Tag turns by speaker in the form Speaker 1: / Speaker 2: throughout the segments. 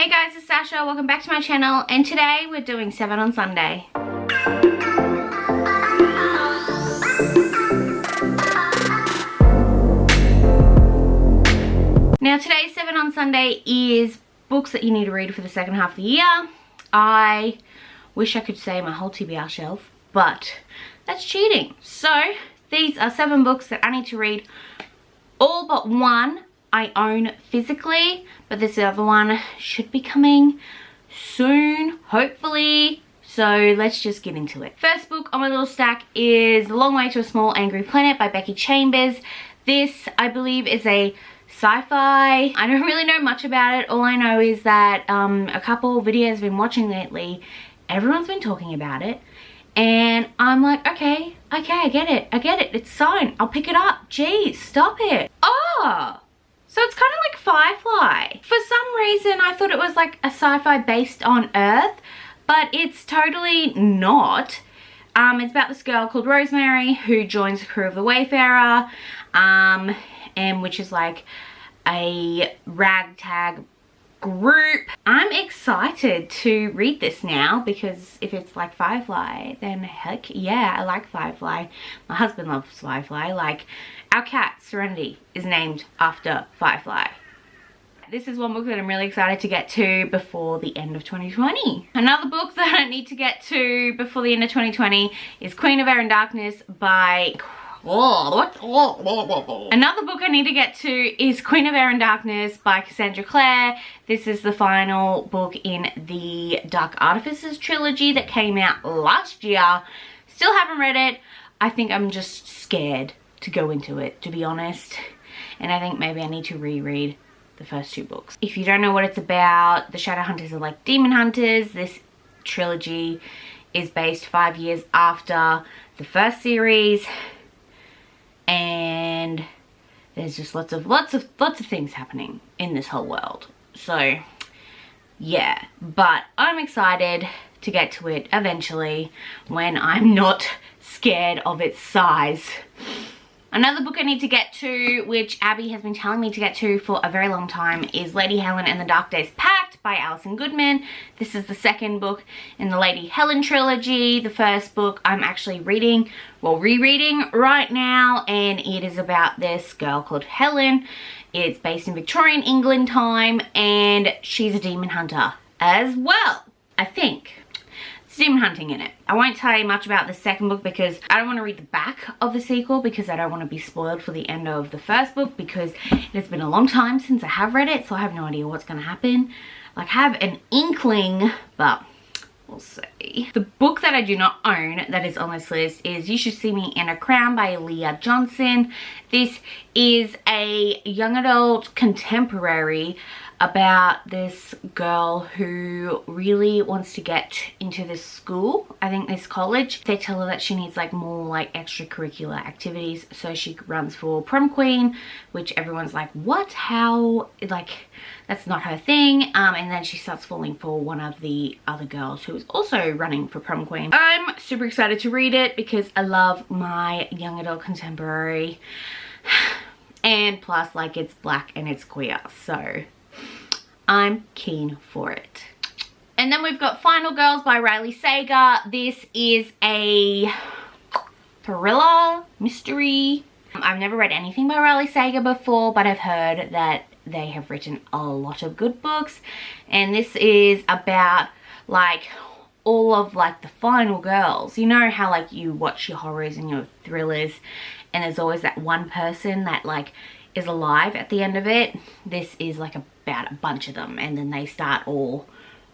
Speaker 1: Hey guys, it's Sasha. Welcome back to my channel, and today we're doing 7 on Sunday. Now today's 7 on Sunday is books that you need to read for the second half of the year. I wish I could say my whole TBR shelf, but that's cheating. So these are 7 books that I need to read. All but one I own physically, but this other one should be coming soon, hopefully. So let's just get into it. First book on my little stack is The Long Way to a Small Angry Planet by Becky Chambers. This, I believe, is a sci-fi. I don't really know much about it. All I know is that a couple videos I've been watching lately, everyone's been talking about it. And I'm like, okay, I get it. It's fine. I'll pick it up. Jeez, stop it. Oh! So it's kind of like Firefly. For some reason, I thought it was like a sci-fi based on Earth, but it's totally not. It's about this girl called Rosemary who joins the crew of the Wayfarer, and which is like a ragtag group. I'm excited to read this now because if it's like Firefly, then heck yeah, I like Firefly. My husband loves Firefly. Like, our cat Serenity is named after Firefly. This is one book that I'm really excited to get to before the end of 2020. Another book that I need to get to before the end of 2020 is Queen of Air and Darkness by... Another book I need to get to is Queen of Air and Darkness by Cassandra Clare. This is the final book in the Dark Artifices trilogy that came out last year. Still haven't read it. I think I'm just scared to go into it, to be honest. And I think maybe I need to reread the first 2 books. If you don't know what it's about, the Shadowhunters are like demon hunters. This trilogy is based 5 years after the first series. And there's just lots of things happening in this whole world. So yeah, but I'm excited to get to it eventually when I'm not scared of its size. Another book I need to get to, which Abby has been telling me to get to for a very long time, is Lady Helen and the Dark Days Pact by Alison Goodman. This is the second book in the Lady Helen trilogy. The first book I'm actually rereading right now, and it is about this girl called Helen. It's based in Victorian England time, and she's a demon hunter as well, I think. Demon hunting in it. I won't tell you much about the second book because I don't want to read the back of the sequel because I don't want to be spoiled for the end of the first book because it has been a long time since I have read it, so I have no idea what's going to happen. Like, I have an inkling, but we'll see. The book that I do not own that is on this list is You Should See Me in a Crown by Leah Johnson. This is a young adult contemporary about this girl who really wants to get into this school, I think this college. They tell her that she needs like more like extracurricular activities, so she runs for prom queen, which everyone's like, what, how, like that's not her thing. And then she starts falling for one of the other girls who is also running for prom queen. I'm super excited to read it because I love my young adult contemporary, and plus like it's black and it's queer, so I'm keen for it. And then we've got Final Girls by Riley Sager. This is a thriller, mystery. I've never read anything by Riley Sager before, but I've heard that they have written a lot of good books. And this is about like all of like the final girls. You know how like you watch your horrors and your thrillers and there's always that one person that like is alive at the end of it. This is like about a bunch of them, and then they start all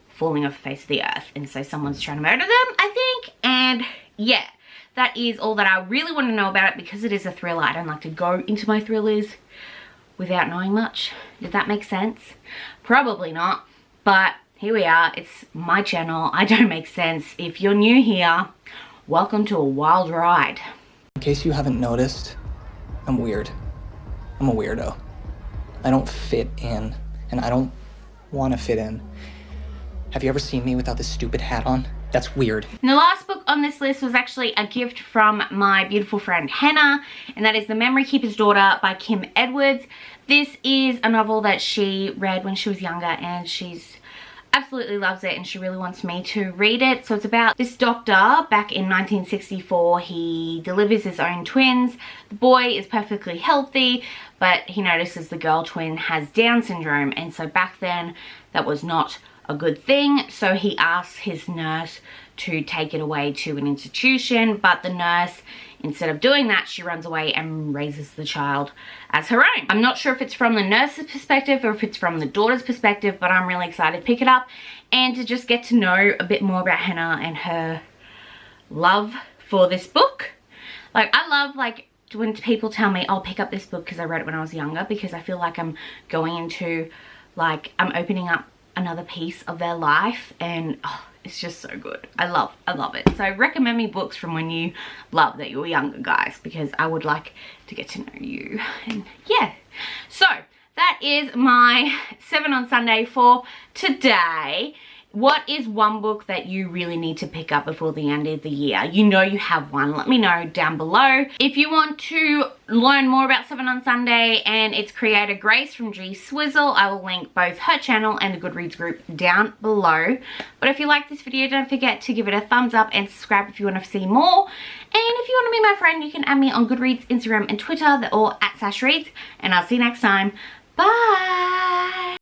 Speaker 1: falling off the face of the earth, and so someone's trying to murder them, I think. And yeah, that is all that I really want to know about it because it is a thriller. I don't like to go into my thrillers without knowing much. Did that make sense? Probably not, but here we are. It's my channel. I don't make sense. If you're new here, welcome to a wild ride.
Speaker 2: In case you haven't noticed, I'm weird. I'm a weirdo. I don't fit in, and I don't want to fit in. Have you ever seen me without this stupid hat on? That's weird.
Speaker 1: And the last book on this list was actually a gift from my beautiful friend Hannah, and that is The Memory Keeper's Daughter by Kim Edwards. This is a novel that she read when she was younger, and she's absolutely loves it and she really wants me to read it. So it's about this doctor back in 1964. He delivers his own twins. The boy is perfectly healthy, but he notices the girl twin has Down syndrome, and so back then that was not a good thing. So he asks his nurse to take it away to an institution, but the nurse, instead of doing that, she runs away and raises the child as her own. I'm not sure if it's from the nurse's perspective or if it's from the daughter's perspective, but I'm really excited to pick it up and to just get to know a bit more about Hannah and her love for this book. Like, I love, like, when people tell me, I'll pick up this book because I read it when I was younger, because I feel like I'm going into, like, I'm opening up another piece of their life, and oh, it's just so good. I love it. So recommend me books from when you love that you were younger, guys, because I would like to get to know you. And yeah, so that is my 7 on Sunday for today. What is one book that you really need to pick up before the end of the year? You know you have one. Let me know down below. If you want to learn more about 7 on Sunday and its creator Grace from G Swizzle, I will link both her channel and the Goodreads group down below. But if you like this video, don't forget to give it a thumbs up and subscribe if you want to see more. And if you want to be my friend, you can add me on Goodreads, Instagram and Twitter. They're all at sashreads. And I'll see you next time. Bye!